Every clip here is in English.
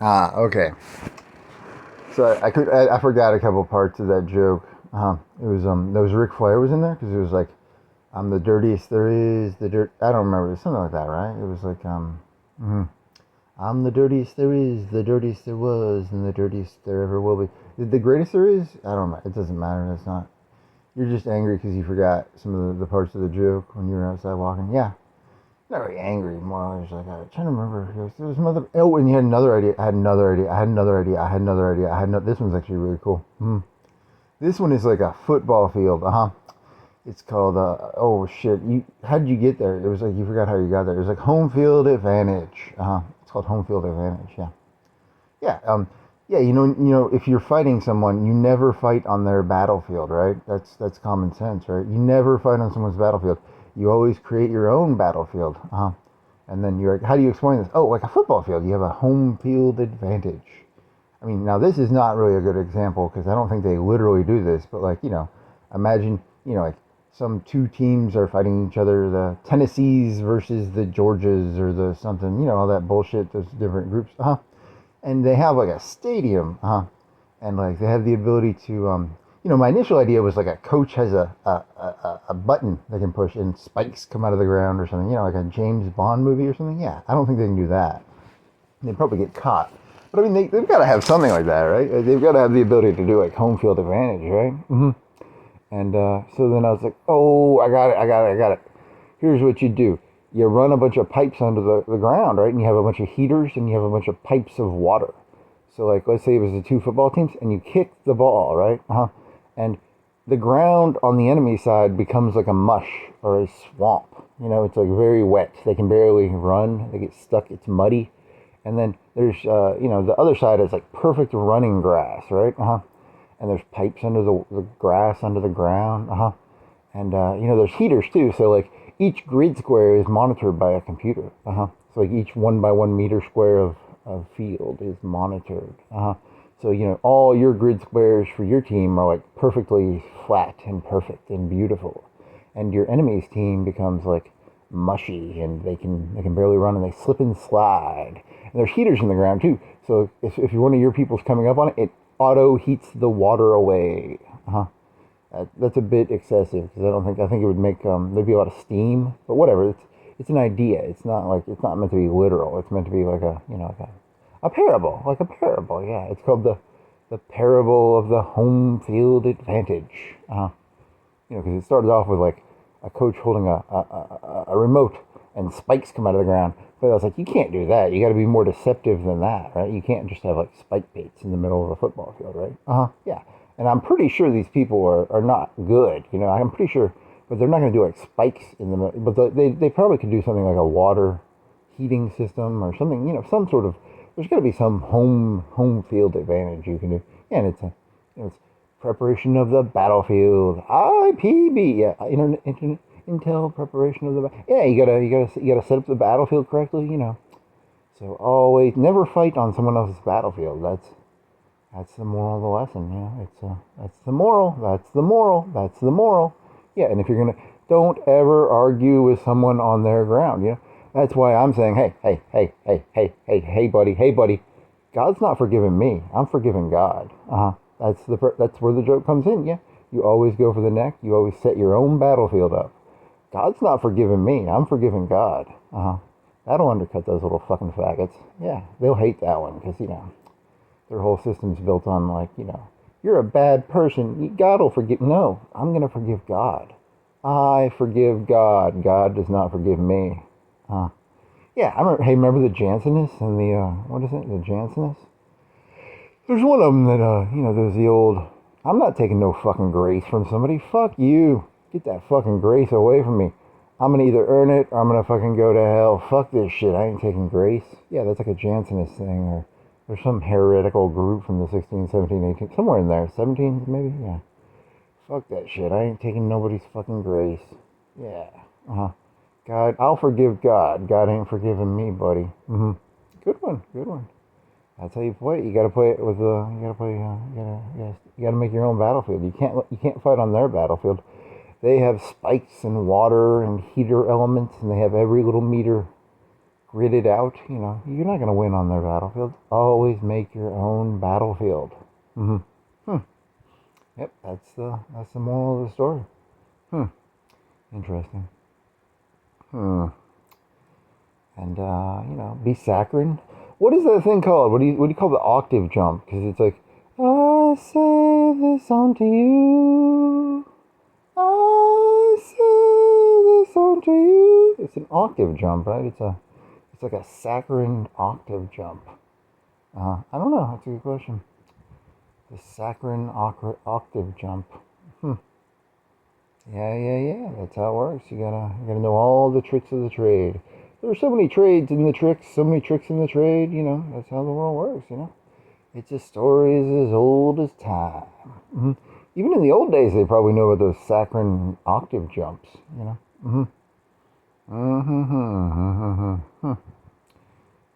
Okay. So I forgot a couple parts of that joke. It was there was Ric Flair was in there because it was like I'm the dirtiest there is. I don't remember. It was something like that, right? It was like mhm. I'm the dirtiest there is, the dirtiest there was, and the dirtiest there ever will be. The greatest there is? I don't know. It doesn't matter. It's not. You're just angry because you forgot some of the parts of the joke when you were outside walking. Yeah. Not really angry. More like, I'm trying to remember. There was another. Oh, and you had another idea. I had another idea. I had another idea. I had another idea. I had no. This one's actually really cool. This one is like a football field. It's called. Oh shit. How did you get there? It was like you forgot how you got there. It was like home field advantage. It's called home field advantage. Yeah. Yeah. Yeah. If you're fighting someone, you never fight on their battlefield, right? That's common sense, right? You never fight on someone's battlefield. You always create your own battlefield. And then you're like, how do you explain this? Oh, like a football field. You have a home field advantage. I mean, now this is not really a good example because I don't think they literally do this, but like, imagine, like some two teams are fighting each other, the Tennessees versus the Georgias or the something, all that bullshit, those different groups. And they have like a stadium, and like they have the ability to, my initial idea was like a coach has a button they can push and spikes come out of the ground or something, like a James Bond movie or something. Yeah, I don't think they can do that. They'd probably get caught. But I mean, they've got to have something like that, right? They've got to have the ability to do like home field advantage, right? And so then I was like, oh, I got it. Here's what you do. You run a bunch of pipes under the ground, right? And you have a bunch of heaters and you have a bunch of pipes of water. So like, let's say it was the two football teams and you kick the ball, right? And the ground on the enemy side becomes like a mush or a swamp. It's like very wet. They can barely run. They get stuck. It's muddy. And then there's, the other side is like perfect running grass, right? And there's pipes under the grass, under the ground. And, there's heaters too. So like each grid square is monitored by a computer. So like each 1 by 1 meter square of field is monitored. So, all your grid squares for your team are like perfectly flat and perfect and beautiful. And your enemy's team becomes like mushy and they can barely run and they slip and slide. And there's heaters in the ground too. So if one of your people's coming up on it, it auto heats the water away. That's a bit excessive because I think it would make there'd be a lot of steam. But whatever, it's an idea. It's not meant to be literal. It's meant to be like a parable, like a parable. Yeah, it's called the parable of the home field advantage. Because it started off with like a coach holding a remote and spikes come out of the ground. But I was like, you can't do that. You got to be more deceptive than that, right? You can't just have like spike baits in the middle of a football field, right? Yeah. And I'm pretty sure these people are not good. I'm pretty sure, but they're not going to do like spikes in the middle. But they probably could do something like a water heating system or something. Some sort of. There's got to be some home field advantage you can do. Yeah, and it's preparation of the battlefield. IPB. Yeah, Intel preparation of the. Yeah, you gotta set up the battlefield correctly. So always never fight on someone else's battlefield. That's the moral of the lesson. That's the moral. That's the moral. That's the moral. Yeah, and if you're gonna, don't ever argue with someone on their ground. That's why I'm saying, hey, buddy. God's not forgiving me. I'm forgiving God. That's where the joke comes in. Yeah, you always go for the neck. You always set your own battlefield up. God's not forgiving me. I'm forgiving God. That'll undercut those little fucking faggots. Yeah, they'll hate that one because their whole system's built on like you're a bad person. God will forgive. No, I'm gonna forgive God. I forgive God. God does not forgive me. Yeah, I remember. Hey, remember the Jansenists and the what is it? The Jansenists. There's one of them that there's the old. I'm not taking no fucking grace from somebody. Fuck you. Get that fucking grace away from me. I'm gonna either earn it or I'm gonna fucking go to hell. Fuck this shit. I ain't taking grace. Yeah, that's like a Jansenist thing, or there's some heretical group from the 16, 17, 18, somewhere in there. 17 maybe. Yeah. Fuck that shit. I ain't taking nobody's fucking grace. Yeah. God, I'll forgive God. God ain't forgiving me, buddy. Good one. That's how you play it. You gotta play it with you gotta make your own battlefield. You can't fight on their battlefield. They have spikes and water and heater elements, and they have every little meter grit it out. You know, you're not gonna win on their battlefield. Always make your own battlefield. Mm-hmm. Yep, that's the moral of the story. Interesting. And be saccharine. What is that thing called? What do you call the octave jump? Because it's like, I say this unto you. I say this unto you. It's an octave jump, right? It's like a saccharine octave jump. I don't know. That's a good question. The saccharine octave jump. Yeah. That's how it works. You gotta know all the tricks of the trade. There are so many trades in the tricks, so many tricks in the trade. You know, that's how the world works. You know, it's a story as old as time. Even in the old days, they probably know about those saccharine octave jumps. You know.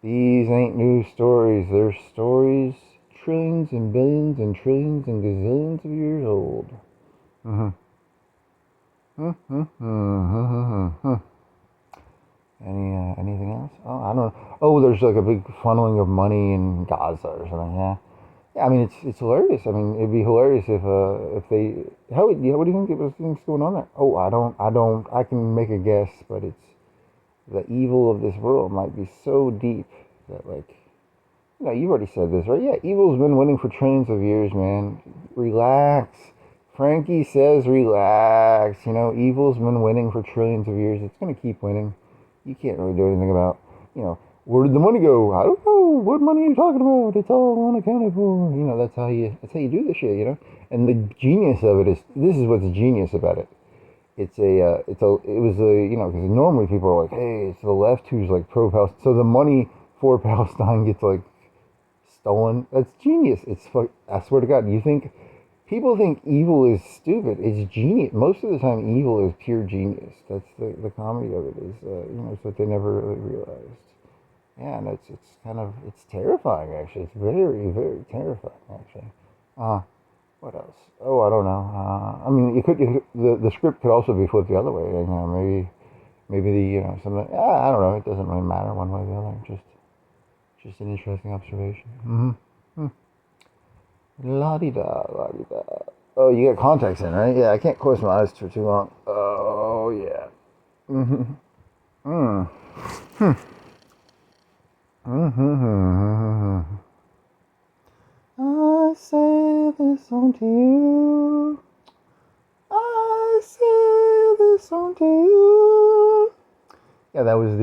These ain't new stories. They're stories trillions and billions and trillions and gazillions of years old. Anything else? Oh, I don't know. Oh, there's like a big funneling of money in Gaza or something. Yeah. I mean, it's hilarious. I mean, it'd be hilarious if they. What do you think was things going on there? Oh, I don't. I can make a guess, but it's the evil of this world might be so deep that, like, you've already said this, right? Yeah, evil's been winning for trillions of years, man. Relax. Frankie says relax. Evil's been winning for trillions of years. It's going to keep winning. You can't really do anything about, where did the money go? I don't know. What money are you talking about? It's all unaccounted for. That's how you do this shit, And the genius of it is, this is what's genius about it. Because normally people are like, hey, it's the left who's like pro-Palestine. So the money for Palestine gets like stolen. That's genius. I swear to God, people think evil is stupid. It's genius. Most of the time, evil is pure genius. That's the comedy of it is, it's what they never really realized. Yeah, and it's terrifying, actually. It's very, very terrifying, actually. What else? Oh, I don't know. I mean, the script could also be flipped the other way. Maybe something. I don't know. It doesn't really matter one way or the other. Just an interesting observation. La-di-da, la-di-da. Oh, you got contacts in, right? Yeah, I can't close my eyes for too long. Oh, yeah. I say this unto you. I say this unto you. Yeah, that was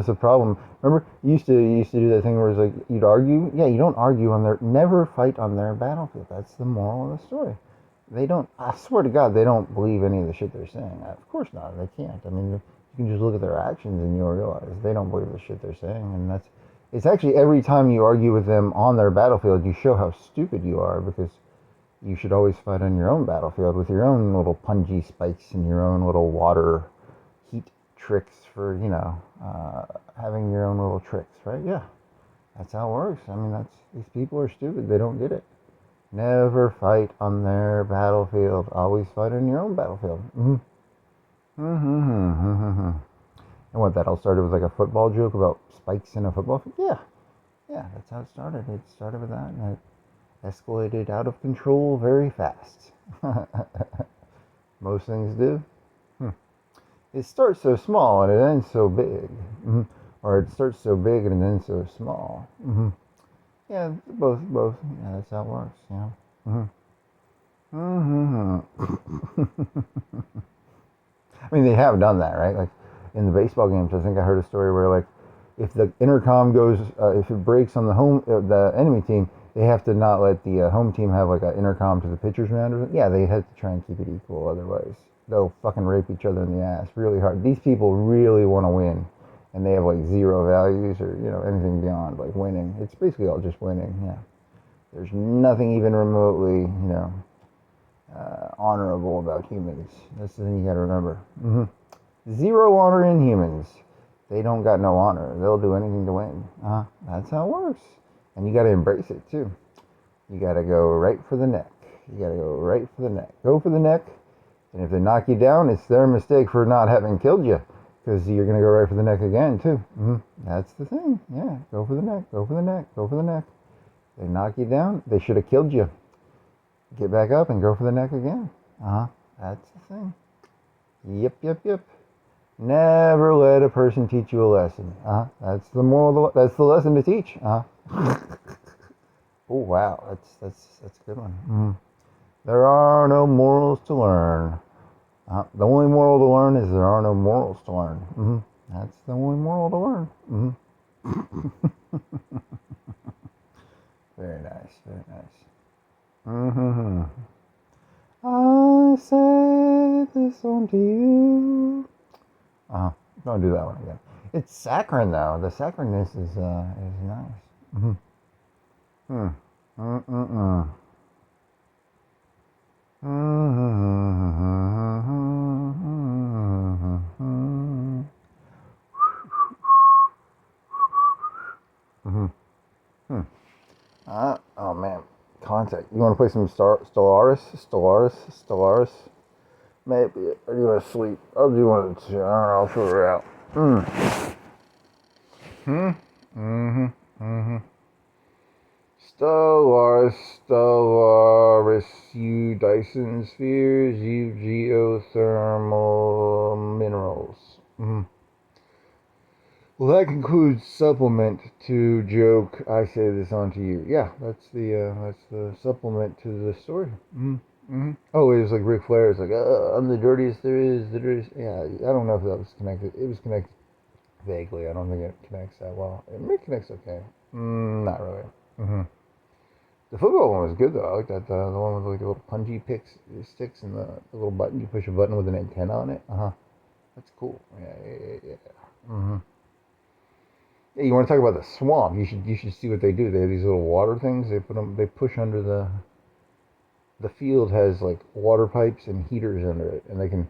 the problem. Remember, you used to do that thing where it's like you'd argue. Yeah, you don't argue never fight on their battlefield. That's the moral of the story. They don't. I swear to God, they don't believe any of the shit they're saying. Of course not. They can't. I mean, you can just look at their actions and you'll realize they don't believe the shit they're saying. And it's actually every time you argue with them on their battlefield, you show how stupid you are, because you should always fight on your own battlefield with your own little punji spikes and your own little water heat tricks for having your own little tricks, right? Yeah, that's how it works. I mean, these people are stupid. They don't get it. Never fight on their battlefield. Always fight on your own battlefield. And what, that all started with like a football joke about spikes in a football field? Yeah, that's how it started. It started with that, and it escalated out of control very fast. Most things do. It starts so small and it ends so big. Or it starts so big and it ends so small. Yeah, both. Yeah, that's how it works, I mean, they have done that, right? Like in the baseball games, I think I heard a story where, like, if the intercom goes, if it breaks on the enemy team, they have to not let the home team have like an intercom to the pitcher's mound. Yeah, they have to try and keep it equal. Otherwise, they'll fucking rape each other in the ass really hard. These people really want to win, and they have like zero values or anything beyond like winning. It's basically all just winning. Yeah, there's nothing even remotely honorable about humans. That's the thing you got to remember. Zero honor in humans. They don't got no honor. They'll do anything to win. That's how it works. And you got to embrace it too. You got to go right for the neck. You got to go right for the neck. Go for the neck. And if they knock you down, it's their mistake for not having killed you. Because you're going to go right for the neck again, too. That's the thing. Yeah, go for the neck, go for the neck, go for the neck. They knock you down. They should have killed you. Get back up and go for the neck again. That's the thing. Yep. Never let a person teach you a lesson. That's the moral. That's the lesson to teach. Oh wow, that's a good one. There are no morals to learn. The only moral to learn is there are no morals to learn. That's the only moral to learn. Very nice, very nice. I said this one to you. Don't do that one again. It's saccharine though. The saccharineness is nice. Oh man, contact. You want to play some Stellaris? Maybe. Or you want to sleep? I'll do one of the two. I don't know. I'll figure it out. Stellaris, you Dyson spheres, you geothermal minerals. Well, that concludes supplement to joke. I say this on to you. Yeah, that's the supplement to the story. Oh, it was like Ric Flair. It's like, I'm the dirtiest there is. The dirtiest. Yeah, I don't know if that was connected. It was connected vaguely. I don't think it connects that well. It connects okay. Not really. The football one was good though. I like that. The one with like the little punji sticks and the little button. You push a button with an antenna on it. That's cool. Yeah. Yeah, you want to talk about the swamp? You should see what they do. They have these little water things. They push under the field has like water pipes and heaters under it, and they can,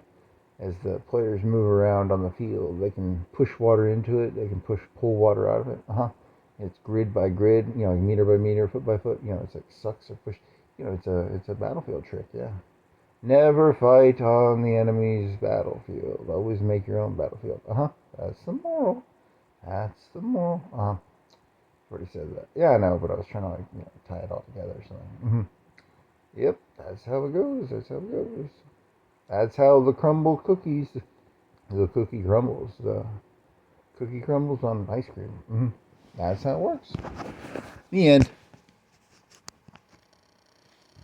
as the players move around on the field, they can push water into it. They can pull water out of it. It's grid by grid. You know, meter by meter, foot by foot. You know, it's like sucks or push. You know, it's a battlefield trick. Yeah. Never fight on the enemy's battlefield. Always make your own battlefield. That's the moral. That's the moral. Already said that. Yeah, I know, but I was trying to tie it all together or something. Yep, that's how it goes. That's how the crumble cookies. The cookie crumbles. The cookie crumbles on ice cream. That's how it works. The end.